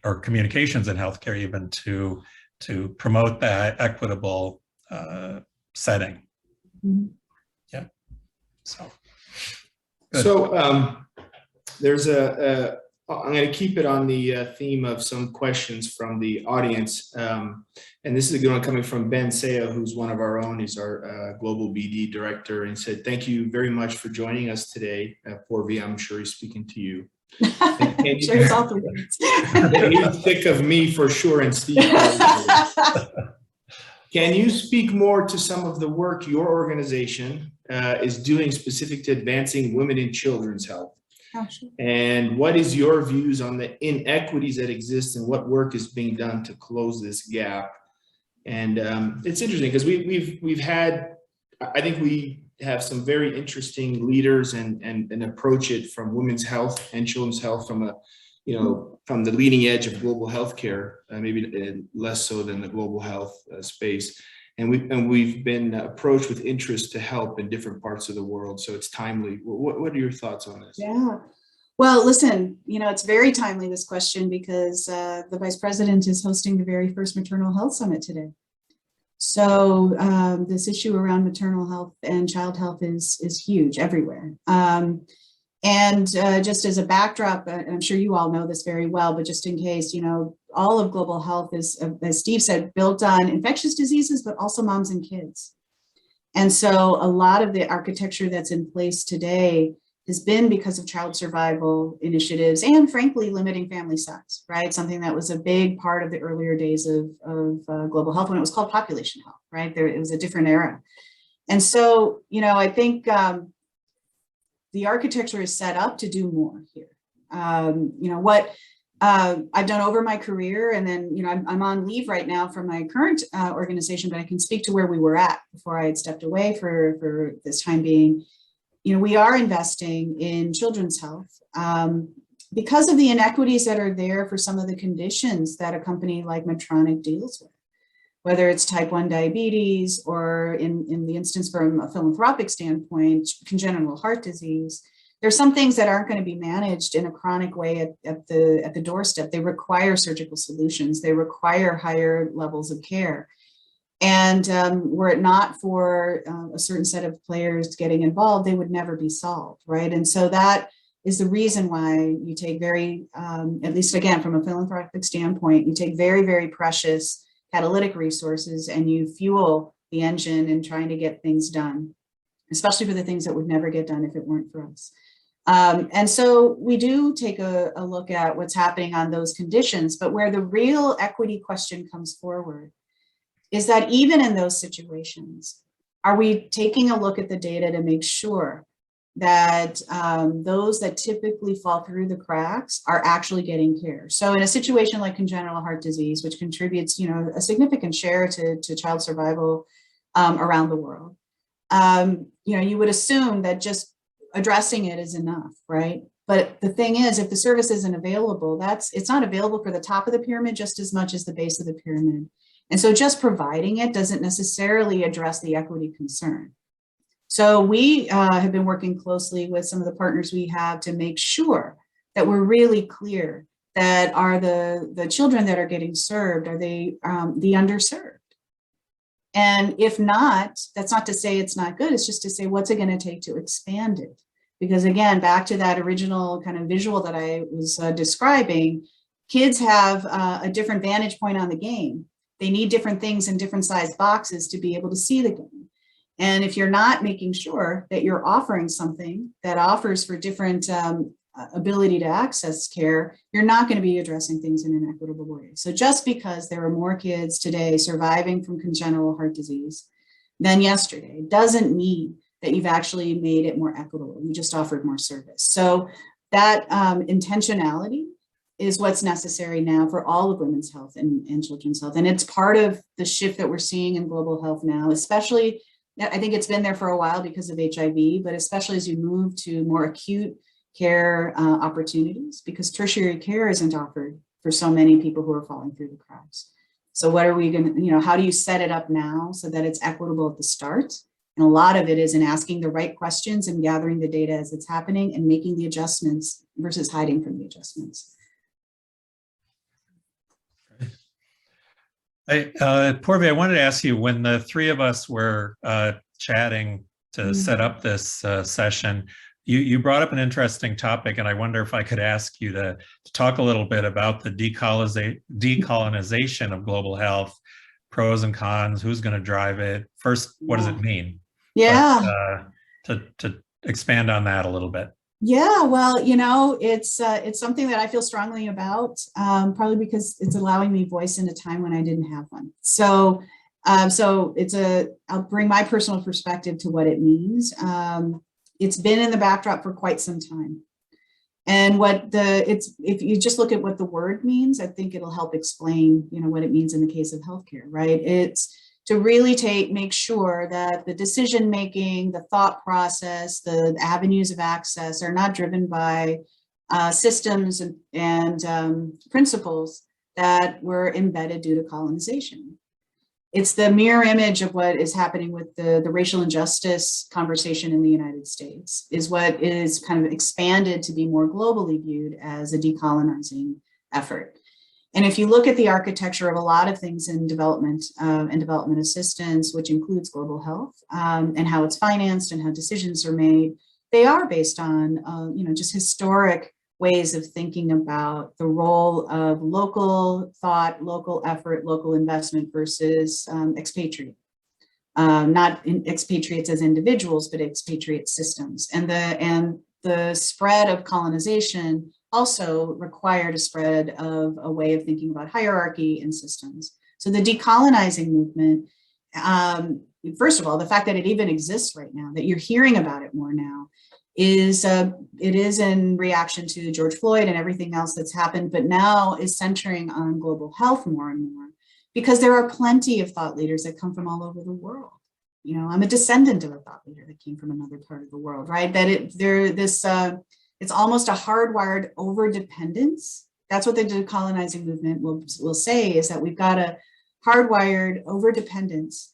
or communications and healthcare, even to promote that equitable setting. Yeah. So. Good. So there's I'm going to keep it on the theme of some questions from the audience. And this is a good one coming from Ben Saya, who's one of our own. He's our global BD director, and said, "Thank you very much for joining us today." Paurvi, I'm sure he's speaking to you. Sure, it's all 3 minutes. He's sick of me for sure, and Steve. Can you speak more to some of the work your organization is doing specific to advancing women and children's health? Oh, sure. And what is your views on the inequities that exist and what work is being done to close this gap? And it's interesting because we've had, I think we have some very interesting leaders and approach it from women's health and children's health from a, from the leading edge of global healthcare, maybe less so than the global health space. And we've been approached with interest to help in different parts of the world. So it's timely. What are your thoughts on this? Yeah. Well, listen, it's very timely, this question, because the Vice President is hosting the very first Maternal Health Summit today. So this issue around maternal health and child health is huge everywhere. And just as a backdrop, I'm sure you all know this very well, but just in case, all of global health is, as Steve said, built on infectious diseases, but also moms and kids. And so a lot of the architecture that's in place today has been because of child survival initiatives and, frankly, limiting family size, right? Something that was a big part of the earlier days of global health when it was called population health, right? It was a different era. And so, I think the architecture is set up to do more here. What I've done over my career, and then, I'm on leave right now from my current organization, but I can speak to where we were at before I had stepped away for this time being. We are investing in children's health because of the inequities that are there for some of the conditions that a company like Medtronic deals with, whether it's type 1 diabetes or in the instance from a philanthropic standpoint, congenital heart disease. There's some things that aren't going to be managed in a chronic way at the doorstep. They require surgical solutions. They require higher levels of care. And were it not for a certain set of players getting involved, they would never be solved, right? And so that is the reason why you take at least again, from a philanthropic standpoint, you take very, very precious catalytic resources and you fuel the engine in trying to get things done, especially for the things that would never get done if it weren't for us. And so we do take a look at what's happening on those conditions, but where the real equity question comes forward is that even in those situations, are we taking a look at the data to make sure that those that typically fall through the cracks are actually getting care? So in a situation like congenital heart disease, which contributes, a significant share to child survival around the world, you would assume that just addressing it is enough, right? But the thing is, if the service isn't available, it's not available for the top of the pyramid just as much as the base of the pyramid. And so just providing it doesn't necessarily address the equity concern. So we have been working closely with some of the partners we have to make sure that we're really clear that are the children that are getting served, are they the underserved? And if not, that's not to say it's not good, it's just to say, what's it going to take to expand it? Because again, back to that original kind of visual that I was describing, kids have a different vantage point on the game. They need different things in different sized boxes to be able to see the game. And if you're not making sure that you're offering something that offers for different ability to access care, you're not going to be addressing things in an equitable way. So just because there are more kids today surviving from congenital heart disease than yesterday doesn't mean that you've actually made it more equitable. You just offered more service. So that intentionality is what's necessary now for all of women's health and children's health. And it's part of the shift that we're seeing in global health now, especially, I think it's been there for a while because of HIV, but especially as you move to more acute care opportunities, because tertiary care isn't offered for so many people who are falling through the cracks. So what are we going to, how do you set it up now so that it's equitable at the start? And a lot of it is in asking the right questions and gathering the data as it's happening and making the adjustments versus hiding from the adjustments. Paurvi, I wanted to ask you, when the three of us were chatting to set up this session, you brought up an interesting topic, and I wonder if I could ask you to talk a little bit about the decolonization of global health, pros and cons, who's going to drive it. First, what does it mean? Yeah. But, to expand on that a little bit. Yeah, well, it's something that I feel strongly about, probably because it's allowing me voice in a time when I didn't have one. So I'll bring my personal perspective to what it means. It's been in the backdrop for quite some time. And if you just look at what the word means, I think it'll help explain, what it means in the case of healthcare, right? It's to really make sure that the decision-making, the thought process, the avenues of access are not driven by systems and principles that were embedded due to colonization. It's the mirror image of what is happening with the racial injustice conversation in the United States, is what is kind of expanded to be more globally viewed as a decolonizing effort. And if you look at the architecture of a lot of things in development and development assistance, which includes global health and how it's financed and how decisions are made, they are based on, just historic ways of thinking about the role of local thought, local effort, local investment versus expatriate. Not expatriates as individuals, but expatriate systems. And the spread of colonization also required a spread of a way of thinking about hierarchy and systems. So the decolonizing movement, first of all, the fact that it even exists right now, that you're hearing about it more now, it is in reaction to George Floyd and everything else that's happened, but now is centering on global health more and more, because there are plenty of thought leaders that come from all over the world. I'm a descendant of a thought leader that came from another part of the world, right? That it's almost a hardwired over-dependence. That's what the decolonizing movement will say, is that we've got a hardwired over-dependence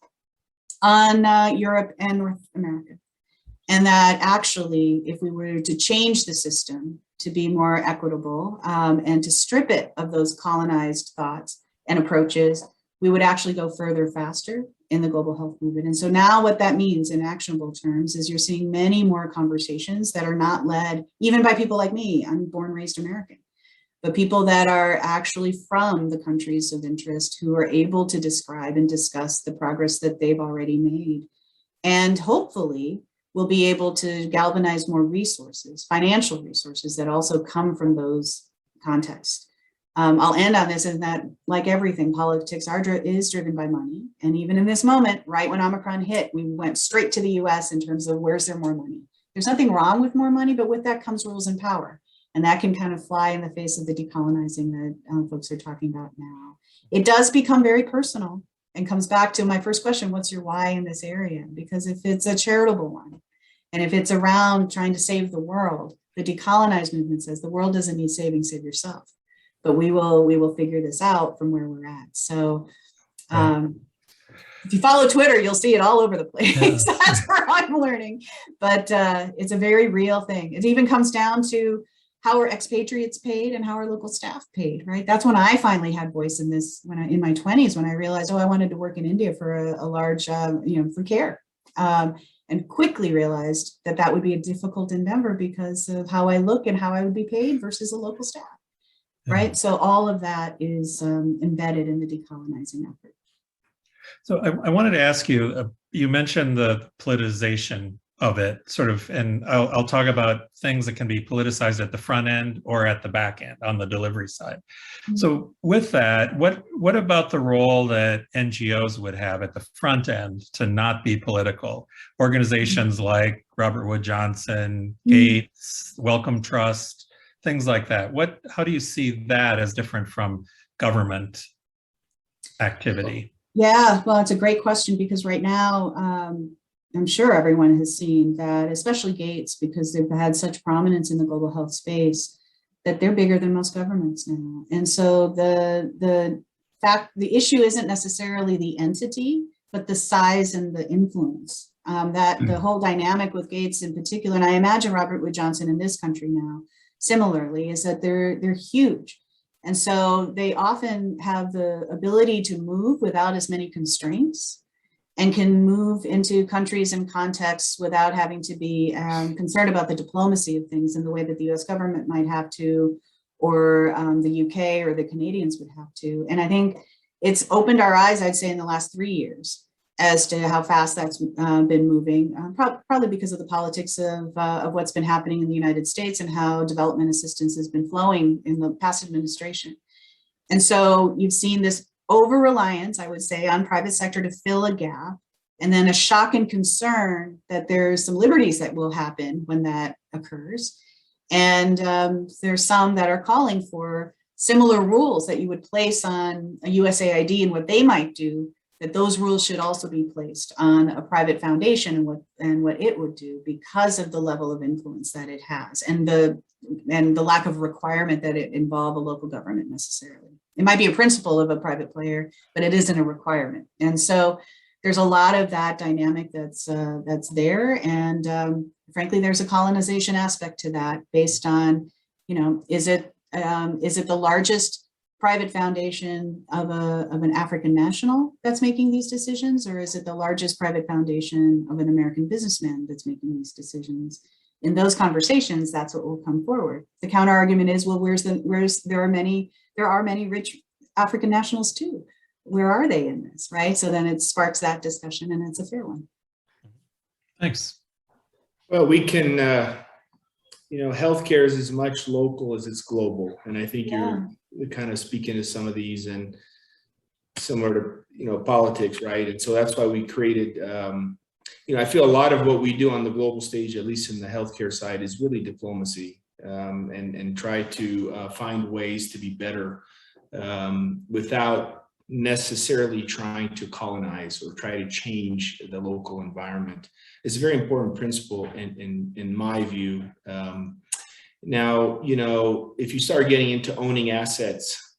on Europe and North America. And that actually, if we were to change the system to be more equitable and to strip it of those colonized thoughts and approaches, we would actually go further faster in the global health movement. And so now what that means in actionable terms is you're seeing many more conversations that are not led even by people like me. I'm born, raised American, but people that are actually from the countries of interest who are able to describe and discuss the progress that they've already made. And hopefully we'll be able to galvanize more resources, financial resources that also come from those contexts. I'll end on this, in that, like everything, politics is driven by money. And even in this moment, right when Omicron hit, we went straight to the US in terms of where's there more money. There's nothing wrong with more money, but with that comes rules and power. And that can kind of fly in the face of the decolonizing that folks are talking about now. It does become very personal and comes back to my first question, what's your why in this area? Because if it's a charitable one, and if it's around trying to save the world, the decolonized movement says the world doesn't need saving, save yourself. But we will figure this out from where we're at. So if you follow Twitter, you'll see it all over the place. Yeah. That's where I'm learning. But it's a very real thing. It even comes down to how are expatriates paid and how are local staff paid, right? That's when I finally had voice in this, in my 20s, when I realized, I wanted to work in India for a large, for care. And quickly realized that would be a difficult endeavor because of how I look and how I would be paid versus a local staff. Right. So all of that is embedded in the decolonizing effort. So I wanted to ask you, you mentioned the politicization of it, sort of, and I'll talk about things that can be politicized at the front end or at the back end on the delivery side. Mm-hmm. So with that, what about the role that NGOs would have at the front end to not be political? Organizations mm-hmm. like Robert Wood Johnson, Gates, mm-hmm. Wellcome Trust, things like that. How do you see that as different from government activity? Yeah, well, it's a great question, because right now, I'm sure everyone has seen that, especially Gates, because they've had such prominence in the global health space, that they're bigger than most governments now. And so the issue isn't necessarily the entity, but the size and the influence. The whole dynamic with Gates in particular, and I imagine Robert Wood Johnson in this country now, similarly, is that they're huge. And so they often have the ability to move without as many constraints and can move into countries and contexts without having to be concerned about the diplomacy of things in the way that the US government might have to, or the UK or the Canadians would have to. And I think it's opened our eyes, I'd say, in the last 3 years as to how fast that's been moving, probably because of the politics of what's been happening in the United States and how development assistance has been flowing in the past administration. And so you've seen this over-reliance, I would say, on private sector to fill a gap, and then a shock and concern that there's some liberties that will happen when that occurs. And there's some that are calling for similar rules that you would place on a USAID and what they might do, that those rules should also be placed on a private foundation and what it would do, because of the level of influence that it has and the lack of requirement that it involve a local government necessarily. It might be a principle of a private player, but it isn't a requirement. And so there's a lot of that dynamic that's there. And frankly, there's a colonization aspect to that based on, is it the largest private foundation of an African national that's making these decisions, or is it the largest private foundation of an American businessman that's making these decisions? In those conversations, that's what will come forward. The counter argument is, well, there are many rich African nationals too. Where are they in this, right? So then it sparks that discussion, and it's a fair one. Thanks. Well, we can, healthcare is as much local as it's global. And I think you're kind of speaking to some of these, and similar to, politics, right? And so that's why we created, I feel a lot of what we do on the global stage, at least in the healthcare side, is really diplomacy, and try to find ways to be better without necessarily trying to colonize or try to change the local environment. It's a very important principle in my view. Now, if you start getting into owning assets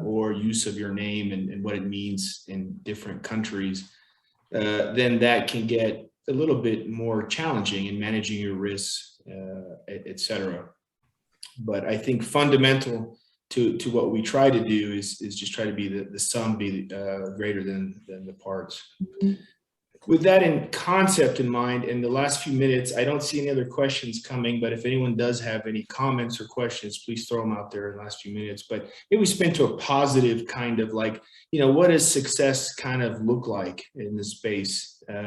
or use of your name and what it means in different countries, then that can get a little bit more challenging in managing your risks, et cetera. But I think fundamental to what we try to do is just try to be the sum be greater than the parts. Mm-hmm. With that in concept in mind, in the last few minutes, I don't see any other questions coming, but if anyone does have any comments or questions, please throw them out there in the last few minutes. But maybe we spend to a positive kind of like, what does success kind of look like in this space? Or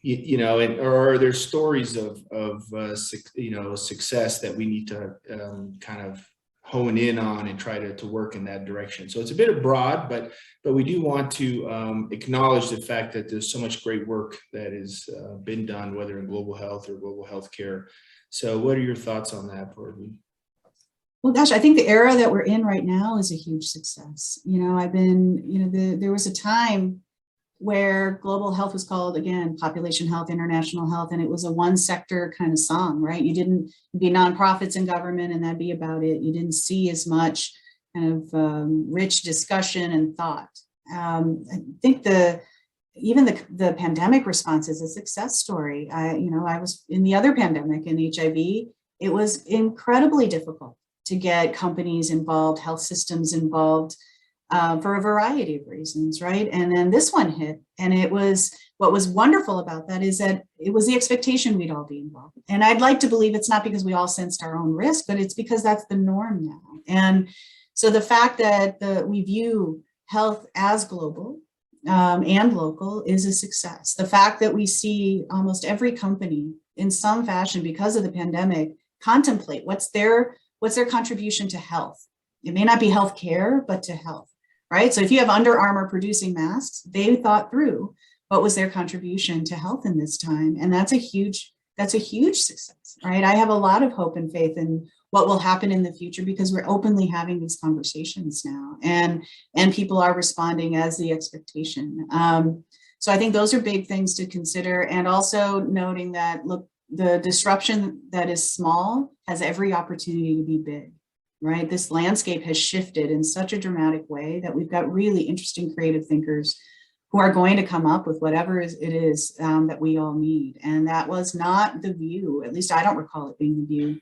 are there stories of success that we need to kind of hone in on and try to work in that direction? So it's a bit broad, but we do want to acknowledge the fact that there's so much great work that has been done, whether in global health or global healthcare. So what are your thoughts on that, Paurvi? Well, gosh, I think the era that we're in right now is a huge success. There was a time where global health was called, again, population health, international health, and it was a one sector kind of song, right? You'd be nonprofits and government, and that'd be about it. You didn't see as much kind of rich discussion and thought. I think even the pandemic response is a success story. I was in the other pandemic in HIV. It was incredibly difficult to get companies involved, health systems involved, for a variety of reasons, right? And then this one hit, and what was wonderful about that is that it was the expectation we'd all be involved. And I'd like to believe it's not because we all sensed our own risk, but it's because that's the norm now. And so the fact that we view health as global and local is a success. The fact that we see almost every company in some fashion, because of the pandemic, contemplate what's their contribution to health. It may not be healthcare, but to health. Right. So if you have Under Armour producing masks, they thought through what was their contribution to health in this time. And that's a huge success. Right. I have a lot of hope and faith in what will happen in the future because we're openly having these conversations now, and people are responding as the expectation. So I think those are big things to consider. And also noting that, look, the disruption that is small has every opportunity to be big. Right, this landscape has shifted in such a dramatic way that we've got really interesting creative thinkers who are going to come up with whatever it is that we all need. And that was not the view, at least I don't recall it being the view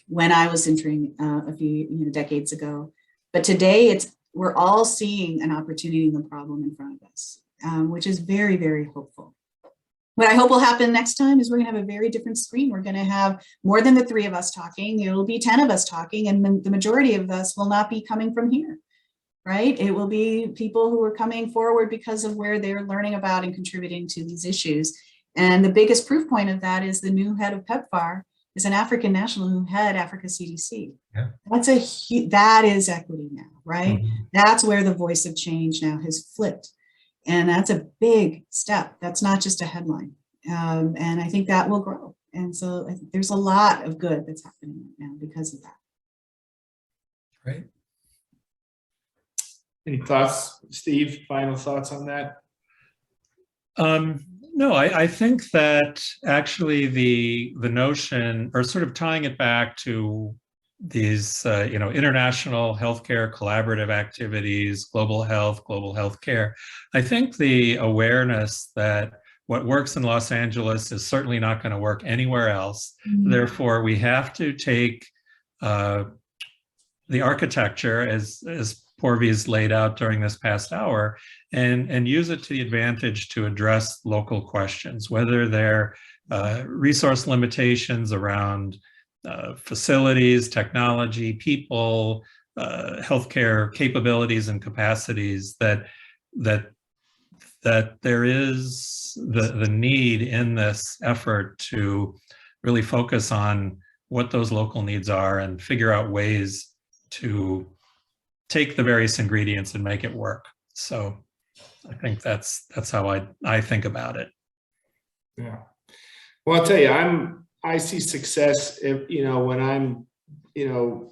when I was entering a few decades ago. But today we're all seeing an opportunity and the problem in front of us, which is very, very hopeful. What I hope will happen next time is we're going to have a very different screen. We're going to have more than the three of us talking. It'll be 10 of us talking, and the majority of us will not be coming from here, right? It will be people who are coming forward because of where they're learning about and contributing to these issues. And the biggest proof point of that is the new head of PEPFAR is an African national who had Africa CDC. Yeah. That is equity now, right? Mm-hmm. That's where the voice of change now has flipped. And that's a big step. That's not just a headline. And I think that will grow. And so I think there's a lot of good that's happening right now because of that. Right. Any thoughts, Steve? Final thoughts on that? No, I think that actually the notion, or sort of tying it back to these, international healthcare collaborative activities, global healthcare, I think the awareness that what works in Los Angeles is certainly not going to work anywhere else. Mm-hmm. Therefore, we have to take the architecture as Paurvi's laid out during this past hour and use it to the advantage to address local questions, whether they're resource limitations around facilities, technology, people, healthcare capabilities and capacities, that there is the need in this effort to really focus on what those local needs are and figure out ways to take the various ingredients and make it work. So I think that's how I think about it. Yeah. Well, I'll tell you, I see success if, when I'm,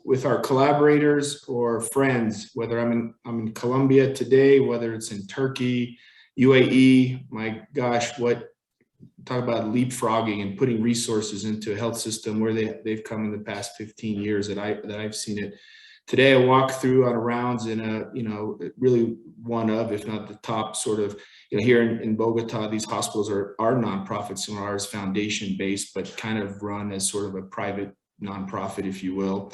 with our collaborators or friends, whether I'm in Colombia today, whether it's in Turkey, UAE, my gosh, talk about leapfrogging and putting resources into a health system where they've come in the past 15 years that I've seen it. Today, I walked through on rounds in really one of, if not the top sort of, here in Bogota, these hospitals are nonprofits, some of ours foundation-based, but kind of run as sort of a private nonprofit, if you will.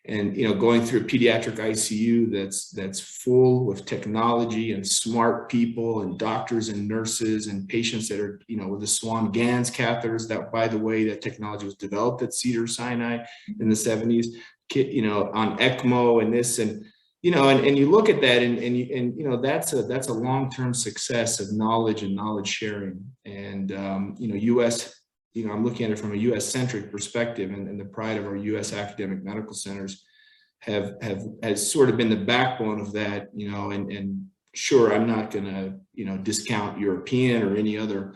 And, going through a pediatric ICU that's full with technology and smart people and doctors and nurses and patients that are, with the Swan-Ganz catheters, that, by the way, that technology was developed at Cedars Sinai in the 70s. On ECMO and this, and and you look at that and that's a long-term success of knowledge and knowledge sharing. And US, I'm looking at it from a US centric perspective, and the pride of our US academic medical centers has sort of been the backbone of that. And sure, I'm not gonna discount European or any other,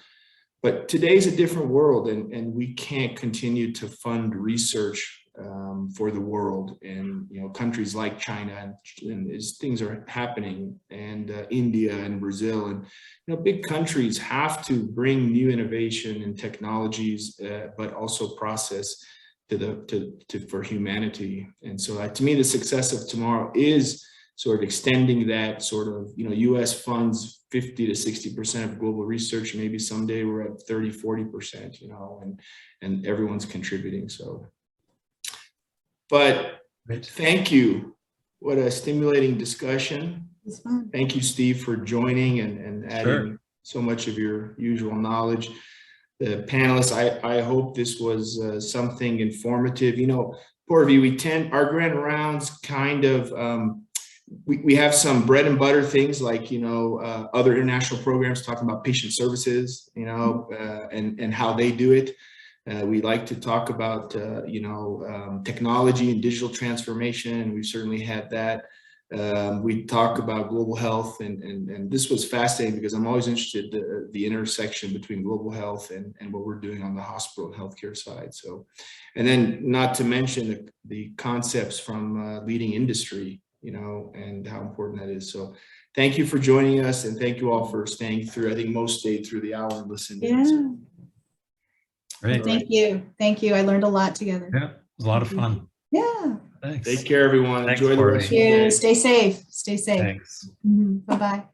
but today's a different world, and we can't continue to fund research for the world, and countries like China and as things are happening, and India and Brazil, and big countries have to bring new innovation and technologies, but also process for humanity. And so to me, the success of tomorrow is sort of extending that sort of, US funds 50 to 60% of global research. Maybe someday we're at 30, 40%, and everyone's contributing. So. But thank you. What a stimulating discussion. It's fun. Thank you, Steve, for joining and adding so much of your usual knowledge. The panelists, I hope this was something informative. Paurvi, our grand rounds kind of, we have some bread and butter things like, other international programs talking about patient services, and how they do it. We like to talk about, technology and digital transformation, and we've certainly had that. We talk about global health, and this was fascinating because I'm always interested in the intersection between global health and what we're doing on the hospital and healthcare side. So, and then not to mention the concepts from leading industry, and how important that is. So thank you for joining us, and thank you all for staying through. I think most stayed through the hour and listened in. So. Great. Thank you. Thank you. I learned a lot together. Yeah, it was a lot of fun. Yeah. Thanks. Take care, everyone. Thanks, Enjoy the rest of your day. Stay safe. Stay safe. Thanks. Bye-bye.